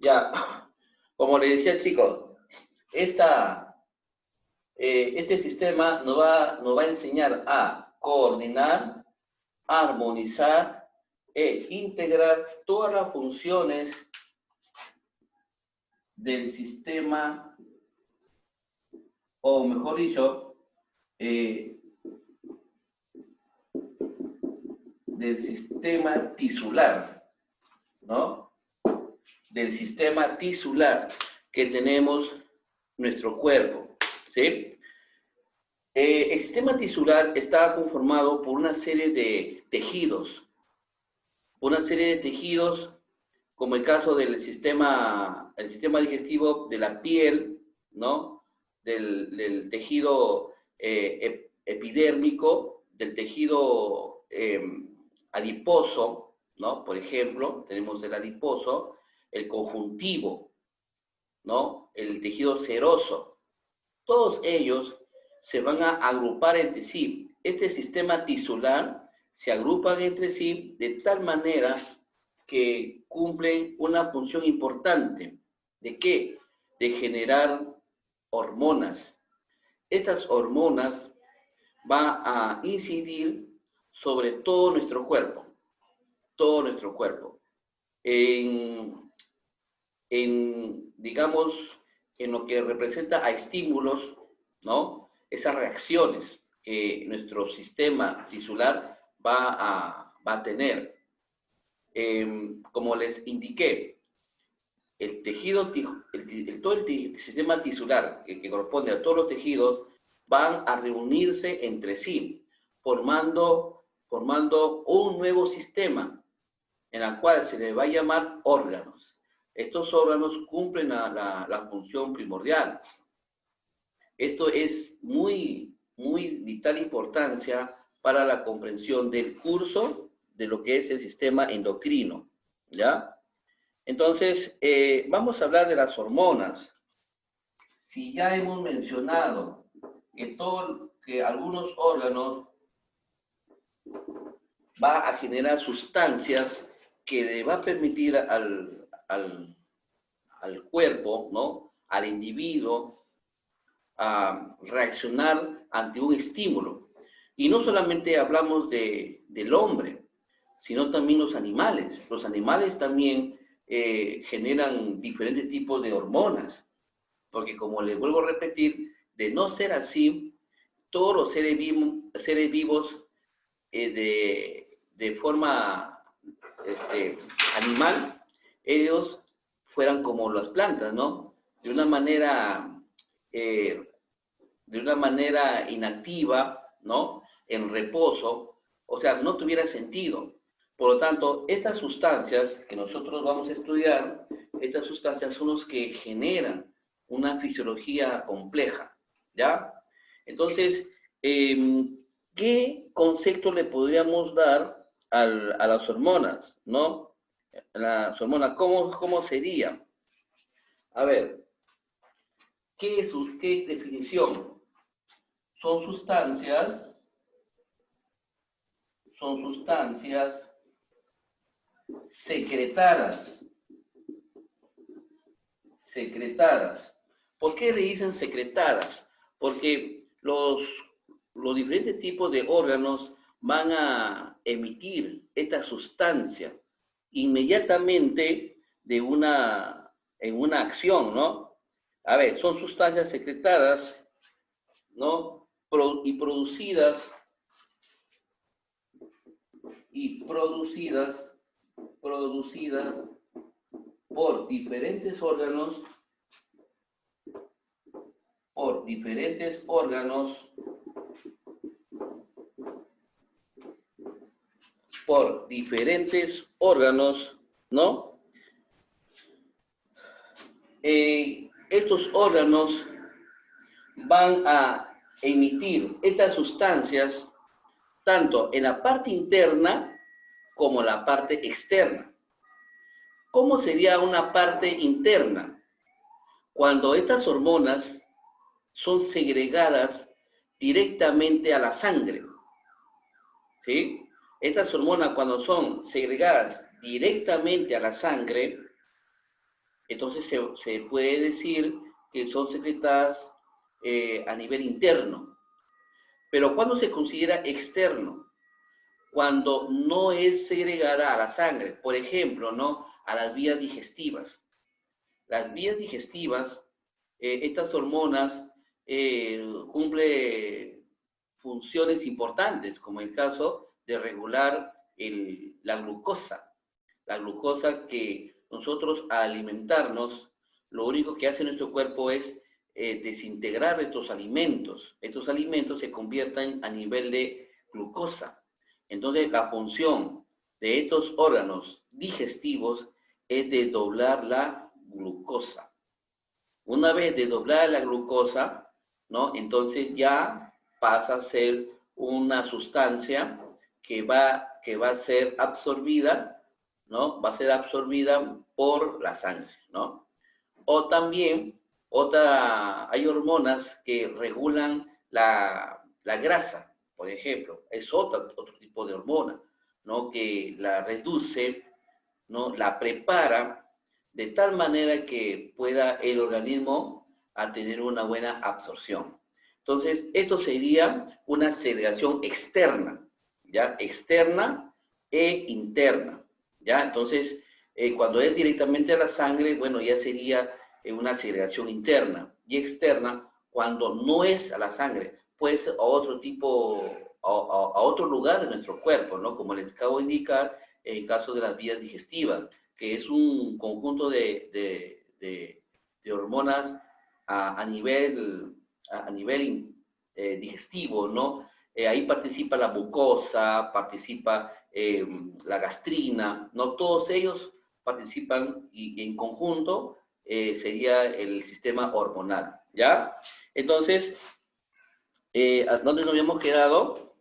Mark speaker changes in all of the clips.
Speaker 1: Ya, como le decía, chicos, este sistema nos va a enseñar a coordinar, armonizar e integrar todas las funciones del sistema, o mejor dicho, del sistema tisular, ¿no? Del sistema tisular que tenemos nuestro cuerpo, ¿sí? El sistema tisular está conformado por una serie de tejidos, como el caso del el sistema digestivo de la piel, ¿no? Del tejido epidérmico, del tejido adiposo, ¿no? Por ejemplo, tenemos el adiposo, el conjuntivo, ¿no? El tejido seroso. Todos ellos se van a agrupar entre sí. Este sistema tisular se agrupan entre sí de tal manera que cumplen una función importante. ¿De qué? De generar hormonas. Estas hormonas van a incidir sobre todo nuestro cuerpo, digamos, en lo que representa a estímulos, ¿no? Esas reacciones que nuestro sistema tisular va a tener. Como les indiqué, el tejido, todo el sistema tisular que corresponde a todos los tejidos van a reunirse entre sí, formando un nuevo sistema en el cual se le va a llamar órganos. Estos órganos cumplen la función primordial. Esto es muy vital importancia para la comprensión del curso de lo que es el sistema endocrino, ¿ya? Entonces, vamos a hablar de las hormonas. Si ya hemos mencionado que algunos órganos va a generar sustancias que le va a permitir al cuerpo, ¿no? Al individuo, a reaccionar ante un estímulo. Y no solamente hablamos del hombre, sino también los animales. Los animales también generan diferentes tipos de hormonas, porque como les vuelvo a repetir, de no ser así, todos los seres vivos de forma animal, ellos fueran como las plantas, ¿no? De una manera inactiva, ¿no? En reposo, o sea, no tuviera sentido. Por lo tanto, estas sustancias que nosotros vamos a estudiar, estas sustancias son las que generan una fisiología compleja, ¿ya? Entonces, ¿qué concepto le podríamos dar a las hormonas, ¿no? Las hormonas, ¿cómo sería? A ver, ¿qué definición? Son sustancias secretadas. ¿Por qué le dicen secretadas? Porque los diferentes tipos de órganos van a emitir esta sustancia inmediatamente en una acción, ¿no? A ver, son sustancias secretadas, ¿no? Y producidas por diferentes órganos, ¿no? Estos órganos van a emitir estas sustancias tanto en la parte interna como en la parte externa. ¿Cómo sería una parte interna? Cuando estas hormonas son segregadas directamente a la sangre, ¿sí? Estas hormonas, cuando son segregadas directamente a la sangre, Entonces se puede decir que son secretadas a nivel interno. Pero ¿cuándo se considera externo? Cuando no es segregada a la sangre. Por ejemplo, ¿no? A las vías digestivas. Las vías digestivas, estas hormonas cumplen funciones importantes, como el caso de regular la glucosa. La glucosa que nosotros al alimentarnos, lo único que hace nuestro cuerpo es desintegrar estos alimentos. Estos alimentos se convierten a nivel de glucosa. Entonces, la función de estos órganos digestivos es desdoblar la glucosa. Una vez desdoblada la glucosa, ¿no? Entonces ya pasa a ser una sustancia que va a ser absorbida, ¿no? Va a ser absorbida por la sangre, ¿no? O también, hay hormonas que regulan la grasa, por ejemplo. Es otro tipo de hormona, ¿no? Que la reduce, ¿no? La prepara de tal manera que pueda el organismo a tener una buena absorción. Entonces, esto sería una segregación externa, ¿ya? Externa e interna, ¿ya? Entonces, cuando es directamente a la sangre, bueno, ya sería una segregación interna y externa cuando no es a la sangre, puede ser a otro tipo, a otro lugar de nuestro cuerpo, ¿no? Como les acabo de indicar, en el caso de las vías digestivas, que es un conjunto de hormonas a nivel digestivo, ¿no? Ahí participa la mucosa, participa la gastrina, ¿no? Todos ellos participan y en conjunto sería el sistema hormonal, ¿ya? Entonces, ¿dónde nos habíamos quedado?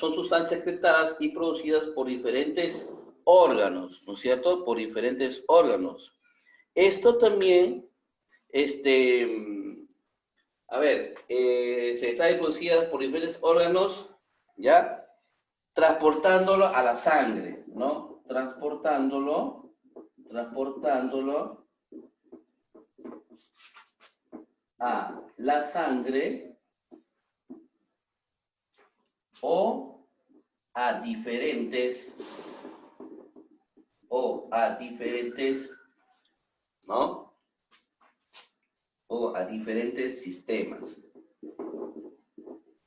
Speaker 1: Son sustancias secretadas y producidas por diferentes órganos, ¿no es cierto? Por diferentes órganos. Esto también, secretadas y producidas por diferentes órganos, ¿ya? Transportándolo a la sangre, ¿no? Transportándolo a la sangre o a diferentes, ¿no? O a diferentes sistemas.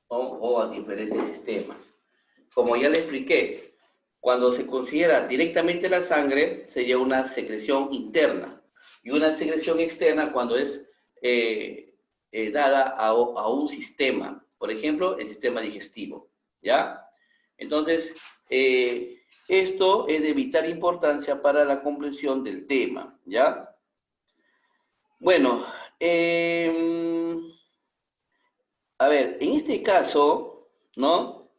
Speaker 1: O a diferentes sistemas. Como ya le expliqué, cuando se considera directamente la sangre, sería una secreción interna. Y una secreción externa cuando es dada a un sistema. Por ejemplo, el sistema digestivo. ¿Ya? Entonces, esto es de vital importancia para la comprensión del tema. ¿Ya? Bueno, a ver, en este caso, ¿no?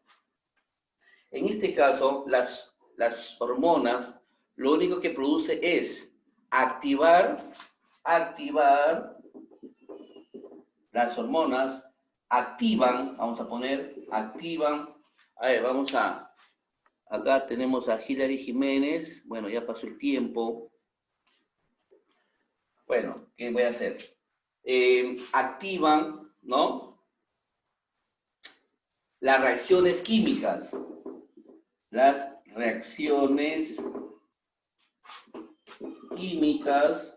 Speaker 1: En este caso, las hormonas, lo único que produce es activar las hormonas, activan, vamos a poner, activan, a ver, acá tenemos a Hilary Jiménez, bueno, ya pasó el tiempo. Bueno, ¿qué voy a hacer? Activan, ¿no? Las reacciones químicas. Las reacciones químicas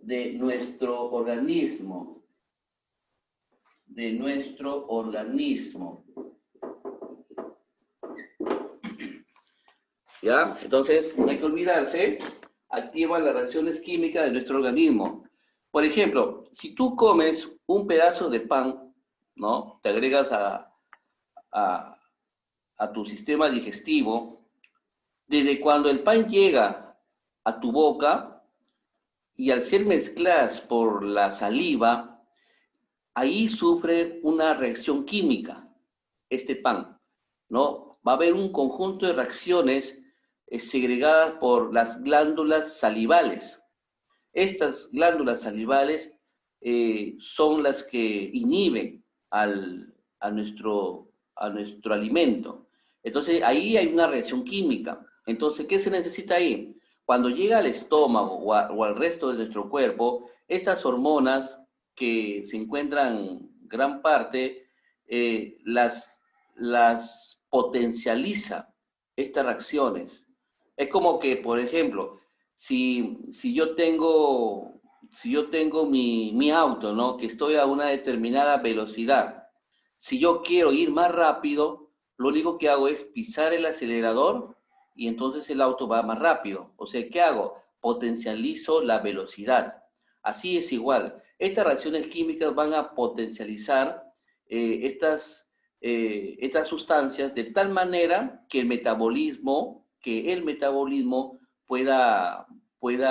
Speaker 1: de nuestro organismo. ¿Ya? Entonces, no hay que olvidarse, activan las reacciones químicas de nuestro organismo. Por ejemplo, si tú comes un pedazo de pan, ¿no? Te agregas a tu sistema digestivo, desde cuando el pan llega a tu boca y al ser mezcladas por la saliva, ahí sufre una reacción química, este pan, ¿no? Va a haber un conjunto de reacciones segregadas por las glándulas salivales. Estas glándulas salivales son las que inhiben a nuestro alimento. Entonces, ahí hay una reacción química. Entonces, ¿qué se necesita ahí? cuando llega al estómago o al resto de nuestro cuerpo, estas hormonas que se encuentran gran parte, las potencializa estas reacciones. Es como que, por ejemplo, si yo tengo mi auto, ¿no? Que estoy a una determinada velocidad. Si yo quiero ir más rápido, lo único que hago es pisar el acelerador y entonces el auto va más rápido. O sea, ¿qué hago? Potencializo la velocidad. Así es igual. Estas reacciones químicas van a potencializar estas sustancias de tal manera que el metabolismo pueda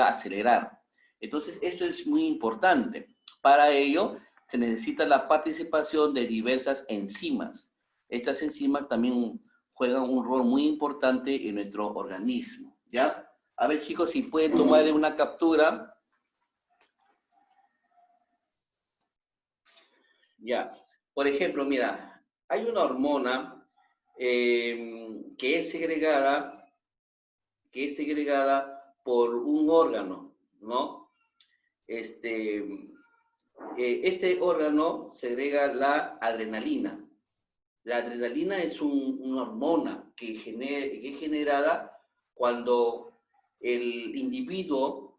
Speaker 1: acelerar. Entonces, esto es muy importante. Para ello, se necesita la participación de diversas enzimas. Estas enzimas también juegan un rol muy importante en nuestro organismo, ¿ya? A ver, chicos, si pueden tomar una captura. Ya. Por ejemplo, mira, hay una hormona que es segregada por un órgano, ¿no? Este órgano segrega la adrenalina. La adrenalina es una hormona que es generada cuando el individuo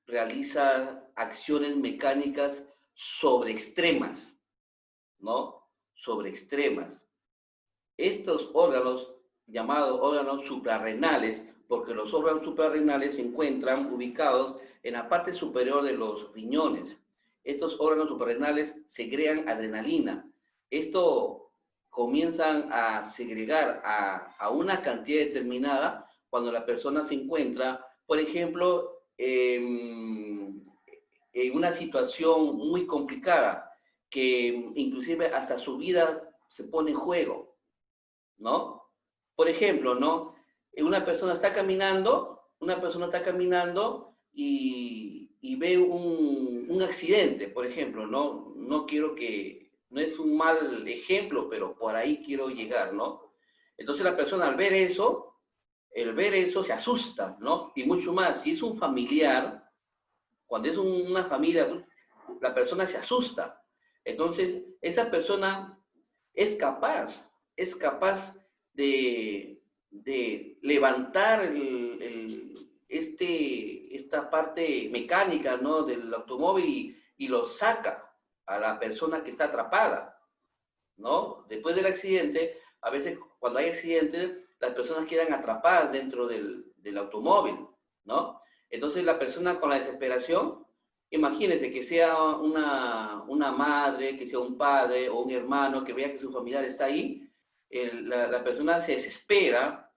Speaker 1: realiza acciones mecánicas sobre extremas, ¿no? Sobre extremas. Estos órganos, llamados órganos suprarrenales, porque los órganos suprarrenales se encuentran ubicados en la parte superior de los riñones. Estos órganos suprarrenales segregan adrenalina. Esto comienzan a segregar a una cantidad determinada cuando la persona se encuentra, por ejemplo, en una situación muy complicada, que inclusive hasta su vida se pone en juego, ¿no? Por ejemplo, ¿no? Una persona está caminando y ve un accidente, por ejemplo, ¿no? No es un mal ejemplo, pero por ahí quiero llegar, ¿no? Entonces la persona al ver eso se asusta, ¿no? Y mucho más, si es un familiar, cuando es una familia, la persona se asusta. Entonces, esa persona es capaz de levantar esta parte mecánica, ¿no? Del automóvil y lo saca a la persona que está atrapada, ¿no? Después del accidente, a veces cuando hay accidentes, las personas quedan atrapadas dentro del automóvil, ¿no? Entonces la persona con la desesperación, imagínense que sea una madre, que sea un padre o un hermano que vea que su familiar está ahí, la persona se desespera,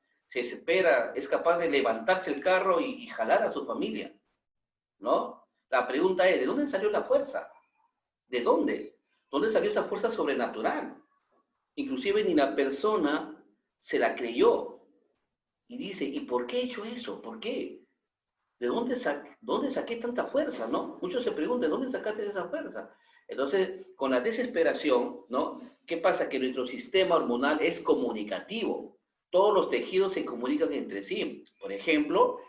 Speaker 1: es capaz de levantarse el carro y jalar a su familia, ¿no? La pregunta es, ¿de dónde salió la fuerza? ¿De dónde? ¿Dónde salió esa fuerza sobrenatural? Inclusive ni la persona se la creyó y dice, ¿y por qué he hecho eso? ¿Por qué? ¿De dónde saqué tanta fuerza, no? Muchos se preguntan, ¿de dónde sacaste esa fuerza? Entonces, con la desesperación, ¿no? ¿Qué pasa? Que nuestro sistema hormonal es comunicativo. Todos los tejidos se comunican entre sí. Por ejemplo,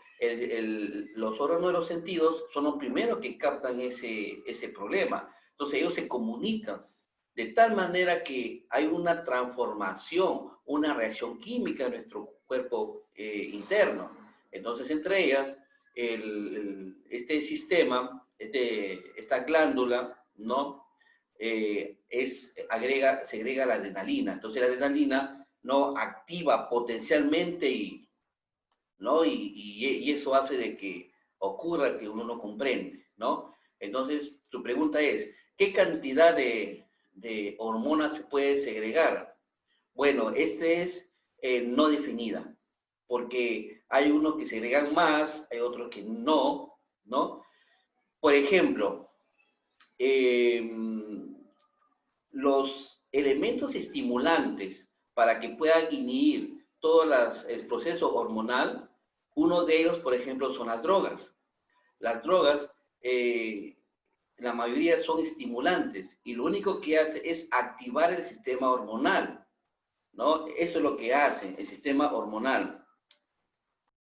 Speaker 1: los órganos de los sentidos son los primeros que captan ese problema. Entonces, ellos se comunican de tal manera que hay una transformación, una reacción química en nuestro cuerpo interno. Entonces, entre ellas, este sistema, esta glándula, ¿no? Segrega la adrenalina. Entonces la adrenalina no activa potencialmente ¿no? Y eso hace de que ocurra que uno no comprende, ¿no? Entonces, tu pregunta es, ¿qué cantidad de hormonas se puede segregar? Bueno, es no definida, porque hay unos que segregan más, hay otros que no, ¿no? Por ejemplo, los elementos estimulantes para que puedan inhibir todo el proceso hormonal, uno de ellos, por ejemplo, son las drogas. Las drogas, la mayoría son estimulantes y lo único que hace es activar el sistema hormonal, ¿no? Eso es lo que hace el sistema hormonal.